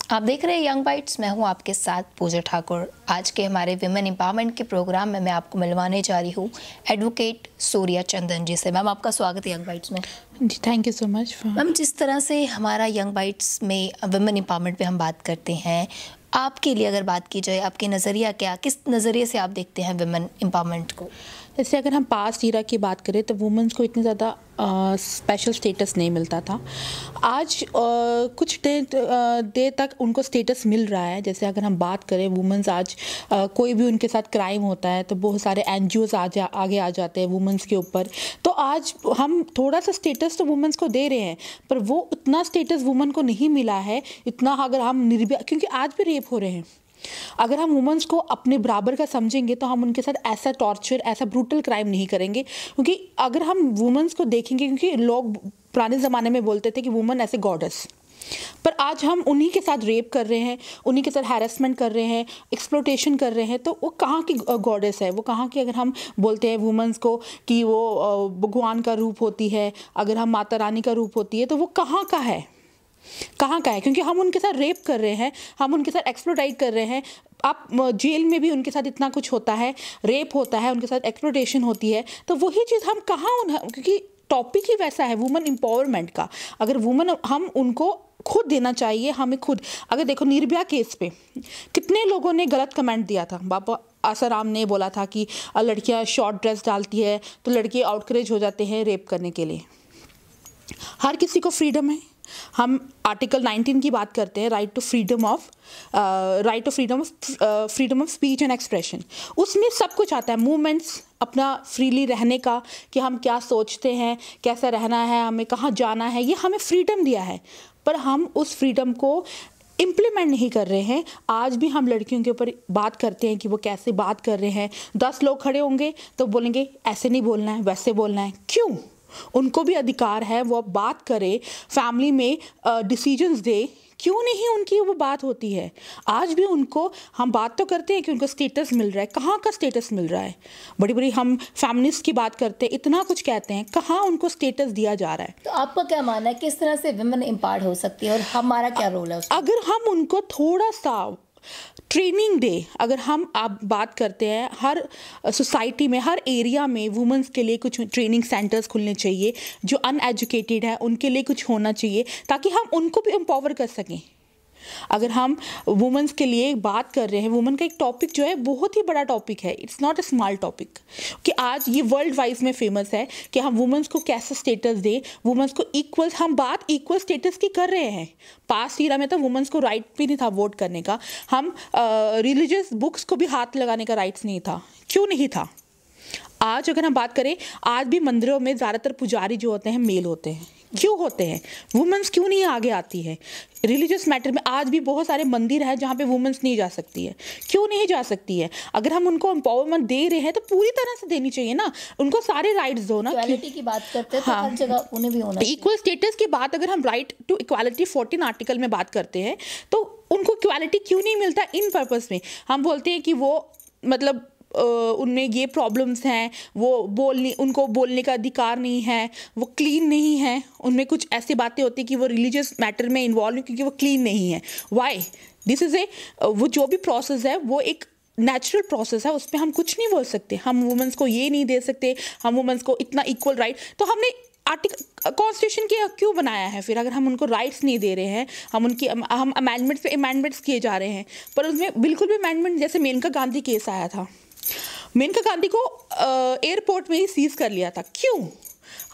आप देख रहे हैं यंग बाइट्स। मैं हूं आपके साथ पूजा ठाकुर। आज के हमारे विमेन एम्पावरमेंट के प्रोग्राम में मैं आपको मिलवाने जा रही हूं एडवोकेट सूर्या चंदन जी से। मैम, आपका स्वागत है यंग बाइट्स में। जी, thank you so much. Ma'am, जिस तरह से हमारा यंग बाइट्स में विमेन एम्पावरमेंट पे हम बात करते हैं, आपके लिए अगर बात की जाए, आपके नज़रिया क्या, किस नज़रिए से आप देखते हैं विमेन एम्पावरमेंट को? जैसे अगर हम पास्ट ईरा की बात करें तो वुमेंस को इतनी ज़्यादा स्पेशल स्टेटस नहीं मिलता था। आज कुछ देर तक उनको स्टेटस मिल रहा है। जैसे अगर हम बात करें वुमेंस, आज कोई भी उनके साथ क्राइम होता है तो बहुत सारे एनजीओज आगे आ जाते हैं वुमेंस के ऊपर। तो आज हम थोड़ा सा स्टेटस तो वुमेंस को दे रहे हैं, पर वो उतना स्टेटस वुमेन को नहीं मिला है इतना। अगर हम निर्भया, क्योंकि आज भी रेप हो रहे हैं, अगर हम वुमेंस को अपने बराबर का समझेंगे तो हम उनके साथ ऐसा टॉर्चर, ऐसा ब्रूटल क्राइम नहीं करेंगे। क्योंकि अगर हम वुमेंस को देखेंगे, क्योंकि लोग पुराने ज़माने में बोलते थे कि वुमेन ऐसे गॉडेस, पर आज हम उन्हीं के साथ रेप कर रहे हैं, उन्हीं के साथ हैरेसमेंट कर रहे हैं, एक्सप्लोटेशन कर रहे हैं। तो वो कहाँ की गॉडेस है? वो कहाँ की? अगर हम बोलते हैं वुमेंस को कि वो भगवान का रूप होती है, अगर हम माता रानी का रूप होती है, तो वो कहाँ का है? कहाँ का है? क्योंकि हम उनके साथ रेप कर रहे हैं, हम उनके साथ एक्सप्लोइट कर रहे हैं। आप जेल में भी उनके साथ इतना कुछ होता है, रेप होता है, उनके साथ एक्सप्लोइटेशन होती है। तो वही चीज़ हम कहाँ क्योंकि टॉपिक ही वैसा है वुमेन एम्पावरमेंट का। अगर वुमेन, हम उनको खुद देना चाहिए, हमें खुद। अगर देखो निर्भया केस पे कितने लोगों ने गलत कमेंट दिया था। बाबा आसाराम ने बोला था कि लड़कियां शॉर्ट ड्रेस डालती है तो लड़के आउटकरेज हो जाते हैं रेप करने के लिए। हर किसी को फ्रीडम है। हम आर्टिकल 19 की बात करते हैं, right to freedom of speech and expression. उसमें सब कुछ आता है, मूवमेंट्स, अपना फ्रीली रहने का, कि हम क्या सोचते हैं, कैसा रहना है, हमें कहाँ जाना है, ये हमें फ्रीडम दिया है। पर हम उस फ्रीडम को इम्प्लीमेंट नहीं कर रहे हैं। आज भी हम लड़कियों के ऊपर बात करते हैं कि वो कैसे बात कर रहे हैं। 10 लोग खड़े होंगे तो बोलेंगे ऐसे नहीं बोलना है, वैसे बोलना है। क्यों? उनको भी अधिकार है, वो बात करे, फैमिली में डिसीजंस दे। क्यों नहीं उनकी वो बात होती है? आज भी उनको हम बात तो करते हैं कि उनको स्टेटस मिल रहा है। कहाँ का स्टेटस मिल रहा है? बड़ी बड़ी हम फेमिनिस्ट की बात करते हैं, इतना कुछ कहते हैं, कहाँ उनको स्टेटस दिया जा रहा है? तो आपका क्या मानना है, किस तरह से विमेन एम्पावर्ड हो सकती है और हमारा क्या रोल है उसमें? अगर हम उनको थोड़ा सा ट्रेनिंग दे, अगर हम आप बात करते हैं, हर सोसाइटी में, हर एरिया में वुमेंस के लिए कुछ ट्रेनिंग सेंटर्स खुलने चाहिए। जो अनएजुकेटेड है उनके लिए कुछ होना चाहिए, ताकि हम उनको भी एम्पावर कर सकें। अगर हम वुमेंस के लिए बात कर रहे हैं, वुमेन का एक टॉपिक जो है बहुत ही बड़ा टॉपिक है, it's not a small topic. कि आज ये वर्ल्ड वाइज में फेमस है कि हम वुमेंस को कैसे स्टेटस दें, वुमेंस को इक्वल। हम बात इक्वल स्टेटस की कर रहे हैं। पास्ट ईरा में तो वुमेंस को राइट भी नहीं था वोट करने का। हम रिलीजियस बुक्स को भी हाथ लगाने का राइट्स नहीं था। क्यों नहीं था? आज अगर हम बात करें, आज भी मंदिरों में ज़्यादातर पुजारी जो होते हैं मेल होते हैं। क्यों होते हैं? वुमेंस क्यों नहीं आगे आती है? रिलीजियस मैटर में आज भी बहुत सारे मंदिर हैं जहाँ पे वुमेंस नहीं जा सकती है। क्यों नहीं जा सकती है? अगर हम उनको एम्पावरमेंट दे रहे हैं तो पूरी तरह से देनी चाहिए ना, उनको सारे राइट्स दो ना। इक्वालिटी की बात करते हैं तो हर जगह उन्हें भी होना चाहिए। इक्वल स्टेटस की बात, अगर हम राइट टू इक्वालिटी 14 आर्टिकल में बात करते हैं तो उनको इक्वालिटी क्यों नहीं मिलता? इन पर्पस में हम बोलते हैं कि वो मतलब उनमें ये प्रॉब्लम्स हैं, उनको बोलने का अधिकार नहीं है, वो क्लीन नहीं है, उनमें कुछ ऐसी बातें होती हैं कि वो रिलीजियस मैटर में इन्वॉल्व है क्योंकि वो क्लीन नहीं है। वाई? दिस इज़ वो जो भी प्रोसेस है वो एक नेचुरल प्रोसेस है, उस पर हम कुछ नहीं बोल सकते। हम वुमेंस को ये नहीं दे सकते, हम वुमेंस को इतना इक्वल राइट। तो हमने आर्टिकल कॉन्स्टिट्यूशन के क्यों बनाया है फिर? अगर हम उनको राइट्स नहीं दे रहे हैं, हम अमेंडमेंट्स पे अमेंडमेंट्स किए जा रहे हैं, पर उसमें बिल्कुल भी अमेंडमेंट, जैसे मेनका गांधी केस आया था, मेनका गांधी को एयरपोर्ट में ही सीज कर लिया था। क्यों?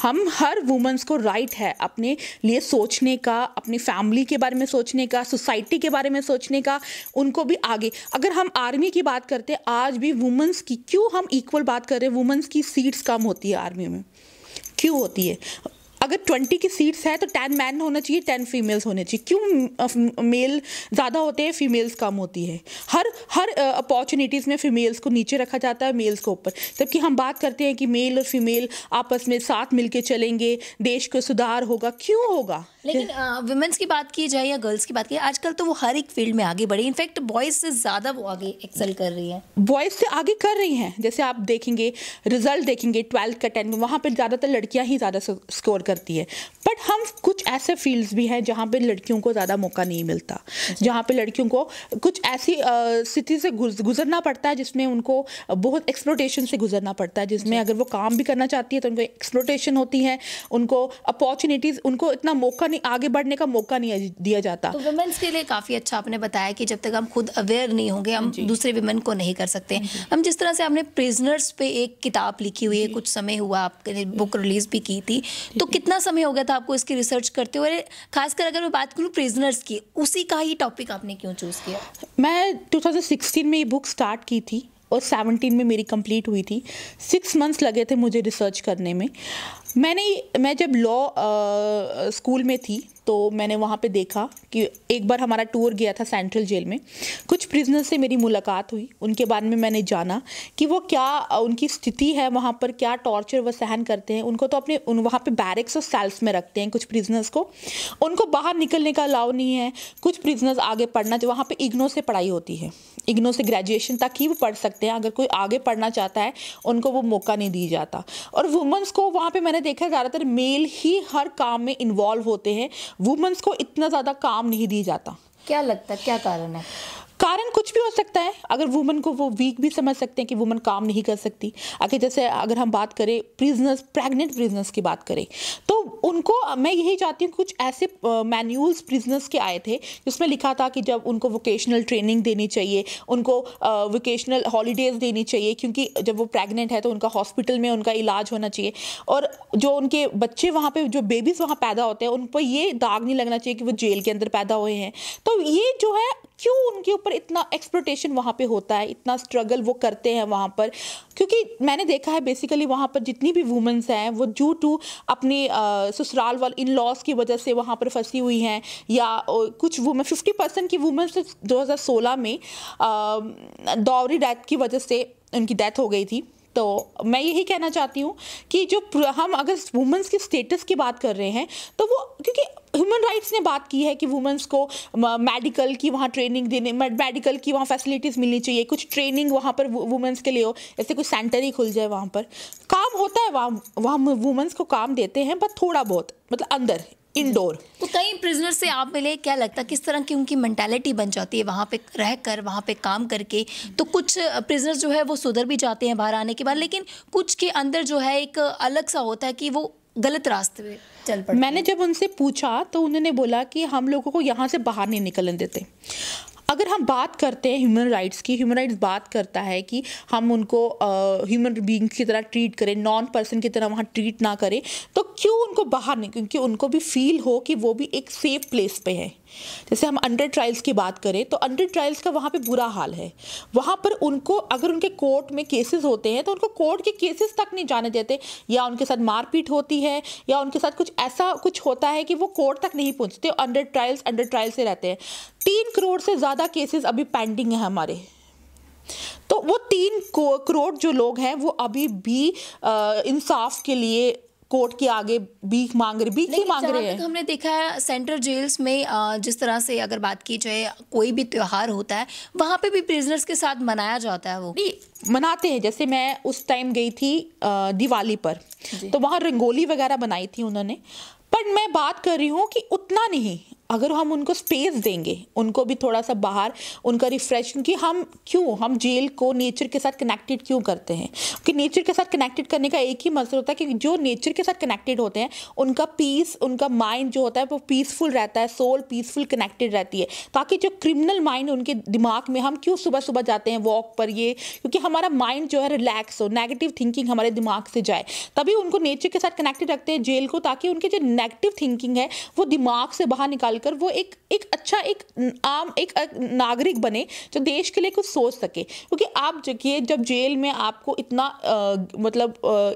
हम हर वुमेंस को राइट है अपने लिए सोचने का, अपनी फैमिली के बारे में सोचने का, सोसाइटी के बारे में सोचने का, उनको भी आगे। अगर हम आर्मी की बात करते हैं, आज भी वुमेंस की क्यों हम इक्वल बात कर रहे हैं? वुमेंस की सीट्स कम होती है आर्मी में, क्यों होती है? अगर 20 की सीट्स है तो 10 मैन होना चाहिए, 10 फीमेल्स होने चाहिए। क्यों मेल ज़्यादा होते हैं, फीमेल्स कम होती है? हर अपॉर्चुनिटीज़ में फीमेल्स को नीचे रखा जाता है, मेल्स को ऊपर। जबकि हम बात करते हैं कि मेल और फीमेल आपस में साथ मिलके चलेंगे, देश को सुधार होगा। क्यों होगा? लेकिन वुमेन्स की बात की जाए या गर्ल्स की बात की, आजकल तो वो हर एक फील्ड में आगे बढ़ी। इनफैक्ट बॉयज़ से ज़्यादा वो आगे एक्सेल कर रही है। बॉयज़ से आगे कर रही हैं। जैसे आप देखेंगे, रिजल्ट देखेंगे 12th का 10th, वहाँ पर ज़्यादातर लड़कियाँ ही ज़्यादा स्कोर कर करती है। बट हम कुछ ऐसे फील्ड्स भी हैं जहाँ पे लड़कियों को ज़्यादा मौका नहीं मिलता, जहाँ पे लड़कियों को कुछ ऐसी स्थिति से गुजरना पड़ता है जिसमें उनको बहुत एक्सप्लोटेशन से गुजरना पड़ता है, जिसमें अगर वो काम भी करना चाहती है तो उनको एक्सप्लोटेशन होती है, उनको अपॉर्चुनिटीज़, उनको इतना मौका नहीं, आगे बढ़ने का मौका नहीं दिया जाता। तो वुमेन्स के लिए काफ़ी अच्छा आपने बताया कि जब तक हम खुद अवेयर नहीं होंगे हम दूसरे विमेन को नहीं कर सकते। हम जिस तरह से आपने प्रिजनर्स पे एक किताब लिखी हुई है, कुछ समय हुआ आपने बुक रिलीज भी की थी, तो कितना समय हो गया था आपको इसकी रिसर्च करते हुए? खासकर अगर मैं बात करूँ प्रिजनर्स की, उसी का ही टॉपिक आपने क्यों चूज किया? मैं 2016 में ये बुक स्टार्ट की थी और 17 में मेरी कंप्लीट हुई थी। 6 मंथ्स लगे थे मुझे रिसर्च करने में। मैं जब लॉ स्कूल में थी तो मैंने वहाँ पे देखा कि एक बार हमारा टूर गया था सेंट्रल जेल में, कुछ प्रिजनर्स से मेरी मुलाकात हुई, उनके बारे में मैंने जाना कि वो क्या उनकी स्थिति है वहाँ पर, क्या टॉर्चर वो सहन करते हैं। उनको तो अपने वहाँ पे बैरिक्स और सेल्स में रखते हैं कुछ प्रिजनर्स को, उनको बाहर निकलने का अलाउ नहीं है। कुछ प्रिजनर्स आगे पढ़ना, वहाँ पर इग्नो से पढ़ाई होती है, इग्नो से ग्रेजुएशन तक ही वो पढ़ सकते हैं, अगर कोई आगे पढ़ना चाहता है उनको वो मौका नहीं दिया जाता। और वुमेन्स को वहाँ पे मैंने देखा ज़्यादातर मेल ही हर काम में इन्वॉल्व होते हैं, वुमेन्स को इतना ज़्यादा काम नहीं दिया जाता। क्या लगता है क्या कारण है? कारण कुछ भी हो सकता है। अगर वुमन को वो वीक भी समझ सकते हैं कि वुमन काम नहीं कर सकती। अगर हम बात करें प्रिजनर्स, प्रेग्नेंट प्रिजनर्स की बात करें तो उनको मैं यही चाहती हूँ, कुछ ऐसे मैनुअल्स प्रिजनर्स के आए थे जिसमें लिखा था कि जब उनको वोकेशनल ट्रेनिंग देनी चाहिए, उनको वोकेशनल हॉलीडेज देनी चाहिए, क्योंकि जब वो प्रेग्नेंट है तो उनका हॉस्पिटल में उनका इलाज होना चाहिए। और जो उनके बच्चे वहाँ पे, जो बेबीज़ वहाँ पैदा होते हैं, उन पर ये दाग नहीं लगना चाहिए कि वो जेल के अंदर पैदा हुए हैं। तो ये जो है, क्यों उनके ऊपर इतना एक्सप्लोटेशन वहाँ पे होता है, इतना स्ट्रगल वो करते हैं वहाँ पर, क्योंकि मैंने देखा है बेसिकली वहाँ पर जितनी भी वुमेन्स हैं वो ड्यू टू अपनी ससुराल वाल इन लॉज की वजह से वहाँ पर फंसी हुई हैं, या कुछ वुमेन 50% की वुमेन्स 2016 में दौरी डेथ की वजह से उनकी डेथ हो गई थी। तो मैं यही कहना चाहती हूँ कि जो हम अगर वुमेन्स की स्टेटस की बात कर रहे हैं तो वो, क्योंकि ह्यूमन राइट्स ने बात की है कि वुमेन्स को मेडिकल की वहाँ ट्रेनिंग देने, मेडिकल की वहाँ फैसिलिटीज़ मिलनी चाहिए, कुछ ट्रेनिंग वहाँ पर वुमेन्स के लिए हो, जैसे कुछ सेंटर ही खुल जाए, वहाँ पर काम होता है, वहाँ वुमेन्स को काम देते हैं, बट थोड़ा बहुत, मतलब अंदर इंडोर। तो कई प्रिजनर से आप मिले, क्या लगता है किस तरह की उनकी मेंटालिटी बन जाती है वहाँ पे रहकर, वहाँ पे काम करके? तो कुछ प्रिजनर्स जो है वो सुधर भी जाते हैं बाहर आने के बाद, लेकिन कुछ के अंदर जो है एक अलग सा होता है कि वो गलत रास्ते पे चल पड़ते हैं। मैंने जब उनसे पूछा तो उन्होंने बोला कि हम लोगों को यहाँ से बाहर नहीं निकलने देते। अगर हम बात करते हैं ह्यूमन राइट्स की, ह्यूमन राइट्स बात करता है कि हम उनको ह्यूमन बीइंग की तरह ट्रीट करें, नॉन पर्सन की तरह वहाँ ट्रीट ना करें, तो क्यों उनको बाहर नहीं, क्योंकि उनको भी फील हो कि वो भी एक सेफ प्लेस पे है। जैसे हम अंडर ट्रायल्स की बात करें तो अंडर ट्रायल्स का वहाँ पे बुरा हाल है। वहाँ पर उनको, अगर उनके कोर्ट में केसेस होते हैं तो उनको कोर्ट के केसेस तक नहीं जाने देते, या उनके साथ मारपीट होती है, या उनके साथ कुछ ऐसा कुछ होता है कि वो कोर्ट तक नहीं पहुँचते, अंडर ट्रायल से रहते हैं। 3 करोड़ से ज़्यादा केसेस अभी पेंडिंग है हमारे। तो वो 3 करोड़ जो लोग हैं वो अभी भी इंसाफ के लिए कोर्ट के आगे भीख मांग रहे हैं। हमने देखा है सेंट्रल जेल्स में जिस तरह से अगर बात की जाए, कोई भी त्योहार होता है वहाँ पे भी प्रिजनर्स के साथ मनाया जाता है, वो मनाते हैं। जैसे मैं उस टाइम गई थी दिवाली पर, तो वहाँ रंगोली वगैरह बनाई थी उन्होंने, पर मैं बात कर रही हूँ कि उतना नहीं। अगर हम उनको स्पेस देंगे, उनको भी थोड़ा सा बाहर उनका रिफ्रेश, क्योंकि हम जेल को नेचर के साथ कनेक्टेड क्यों करते हैं? कि नेचर के साथ कनेक्टेड करने का एक ही मकसद होता है कि जो नेचर के साथ कनेक्टेड होते हैं उनका पीस, उनका माइंड जो होता है वो पीसफुल रहता है, सोल पीसफुल कनेक्टेड रहती है, ताकि जो क्रिमिनल माइंड उनके दिमाग में, हम क्यों सुबह सुबह जाते हैं वॉक पर, ये क्योंकि हमारा माइंड जो है रिलैक्स हो, नेगेटिव थिंकिंग हमारे दिमाग से जाए, तभी उनको नेचर के साथ कनेक्टेड रखते हैं जेल को, ताकि उनके जो नेगेटिव थिंकिंग है वो दिमाग से बाहर निकाल कर वो एक अच्छा, एक आम, एक नागरिक बने जो देश के लिए कुछ सोच सके। क्योंकि आप जब जेल में आपको इतना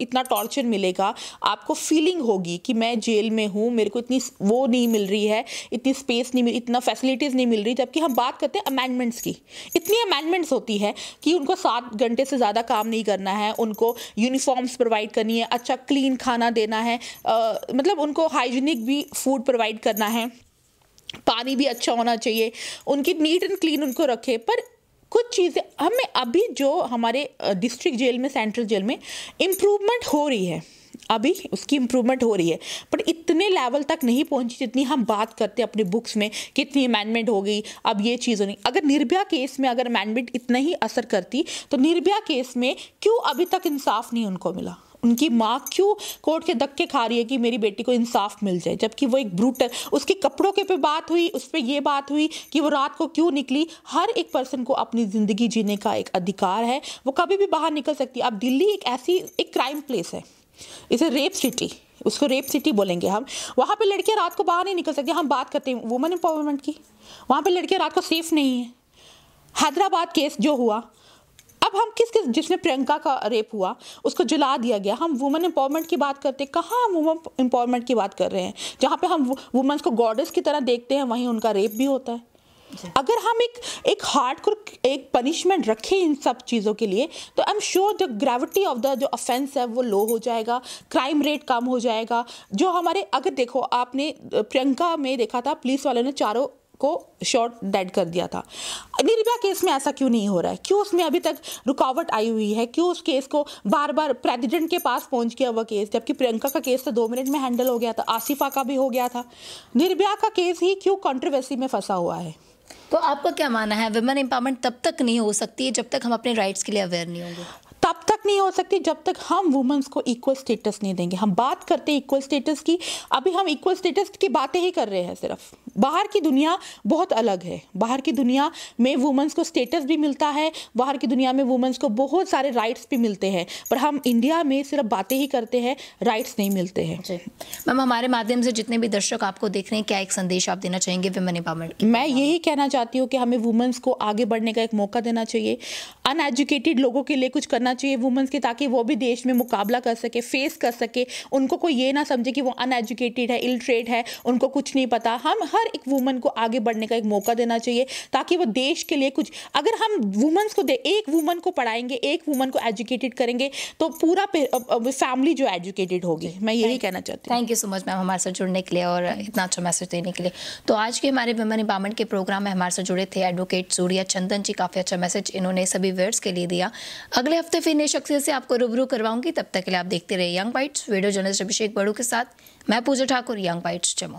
इतना टॉर्चर मिलेगा, आपको फीलिंग होगी कि मैं जेल में हूँ, मेरे को इतनी वो नहीं मिल रही है, इतनी स्पेस नहीं मिल, इतना फैसिलिटीज़ नहीं मिल रही। जबकि हम बात करते हैं अमेंडमेंट्स की, इतनी अमेंडमेंट्स होती है कि उनको 7 घंटे से ज़्यादा काम नहीं करना है, उनको यूनिफॉर्म्स प्रोवाइड करनी है, अच्छा क्लीन खाना देना है, उनको हाइजीनिक भी फूड प्रोवाइड करना है, पानी भी अच्छा होना चाहिए, उनकी नीट एंड क्लीन उनको रखे। पर कुछ चीज़ें हमें अभी जो हमारे डिस्ट्रिक्ट जेल में, सेंट्रल जेल में इम्प्रूवमेंट हो रही है, अभी उसकी इम्प्रूवमेंट हो रही है, पर इतने लेवल तक नहीं पहुंची जितनी हम बात करते हैं अपने बुक्स में, कितनी अमेंडमेंट हो गई, अब ये चीज़ नहीं। अगर निर्भया केस में अगर अमेंडमेंट इतना ही असर करती तो निर्भया केस में क्यों अभी तक इंसाफ नहीं उनको मिला? उनकी माँ क्यों कोर्ट के धक्के खा रही है कि मेरी बेटी को इंसाफ मिल जाए, जबकि वो एक ब्रूटल, उसके कपड़ों के पे बात हुई, उस पर ये बात हुई कि वो रात को क्यों निकली। हर एक पर्सन को अपनी ज़िंदगी जीने का एक अधिकार है, वो कभी भी बाहर निकल सकती है। अब दिल्ली एक ऐसी एक क्राइम प्लेस है, इसे रेप सिटी, उसको रेप सिटी बोलेंगे हम। वहाँ पे लड़कियाँ रात को बाहर नहीं निकल सकती। हम बात करते हैं वुमेन एम्पावरमेंट की, वहाँ पे लड़कियाँ रात को सेफ नहीं है। हैदराबाद केस जो हुआ, अब हम किस जिसमें प्रियंका का रेप हुआ उसको जला दिया गया। हम वुमेन एम्पावरमेंट की बात करते हैं, कहाँ हम वुमेन एम्पावरमेंट की बात कर रहे हैं? जहाँ पे हम वुमेन्स को गॉडेस की तरह देखते हैं वहीं उनका रेप भी होता है। अगर हम एक हार्डकोर एक पनिशमेंट रखें इन सब चीज़ों के लिए, तो I am sure the gravity of the जो ऑफेंस है वो लो हो जाएगा, क्राइम रेट कम हो जाएगा। जो हमारे, अगर देखो आपने प्रियंका में देखा था पुलिस वालों ने चारों को शॉट डेड कर दिया था। निर्भया केस में ऐसा क्यों नहीं हो रहा है? क्यों उसमें अभी तक रुकावट आई हुई है? क्यों उस केस को बार बार प्रेसिडेंट के पास पहुंच गया वह केस, जबकि प्रियंका का केस तो 2 मिनट में हैंडल हो गया था, आसिफा का भी हो गया था। निर्भया का केस ही क्यों कंट्रोवर्सी में फंसा हुआ है? तो आपका क्या मानना है, वुमेन एम्पावरमेंट तब तक नहीं हो सकती है जब तक हम अपने राइट्स के लिए अवेयर नहीं होंगे? तब तक नहीं हो सकती जब तक हम वुमेन्स को इक्वल स्टेटस नहीं देंगे। हम बात करते हैं इक्वल स्टेटस की, अभी हम इक्वल स्टेटस की बातें ही कर रहे हैं सिर्फ। बाहर की दुनिया बहुत अलग है। बाहर की दुनिया में वुमेन्स को स्टेटस भी मिलता है, बाहर की दुनिया में वुमेन्स को बहुत सारे राइट्स भी मिलते हैं, पर हम इंडिया में सिर्फ बातें ही करते हैं, राइट्स नहीं मिलते हैं। मैम, हमारे माध्यम से जितने भी दर्शक आपको देख रहे हैं, क्या एक संदेश आप देना चाहेंगे वुमेन एम्पावरमेंट? मैं यही कहना चाहती हूँ कि हमें वुमेन्स को आगे बढ़ने का एक मौका देना चाहिए। अनएजुकेटेड लोगों के लिए कुछ करना चाहिए वुमेन्स के, ताकि वो भी देश में मुकाबला कर सके, फेस कर सके। उनको कोई ये ना समझे कि वो अनएजुकेटेड है, इलिटरेट है, उनको कुछ नहीं पता। हम हर एक वुमन को आगे बढ़ने का एक मौका देना चाहिए, ताकि वो देश के लिए कुछ, अगर हम वुमेन्स को एक वुमन को पढ़ाएंगे, एक वुमन को एजुकेटेड करेंगे, तो पूरा फैमिली जो एजुकेटेड होगी। मैं यही कहना चाहती हूँ। Thank you so much ma'am हमारे साथ जुड़ने के लिए और इतना अच्छा मैसेज देने के लिए। तो आज के हमारे वुमेन एम्पावरमेंट के प्रोग्राम में हमारे साथ जुड़े थे एडवोकेट सूर्या चंदन जी। काफ़ी अच्छा मैसेज इन्होंने सभी व्यूअर्स के लिए दिया। अगले हफ्ते फिर नई शख्सियत से आपको रूबरू करवाऊंगी। तब तक के लिए आप देखते रहिए यंग बाइट्स। वीडियो जर्नलिस्ट अभिषेक बड़ू के साथ मैं पूजा ठाकुर, यंग बाइट्स जम्मू।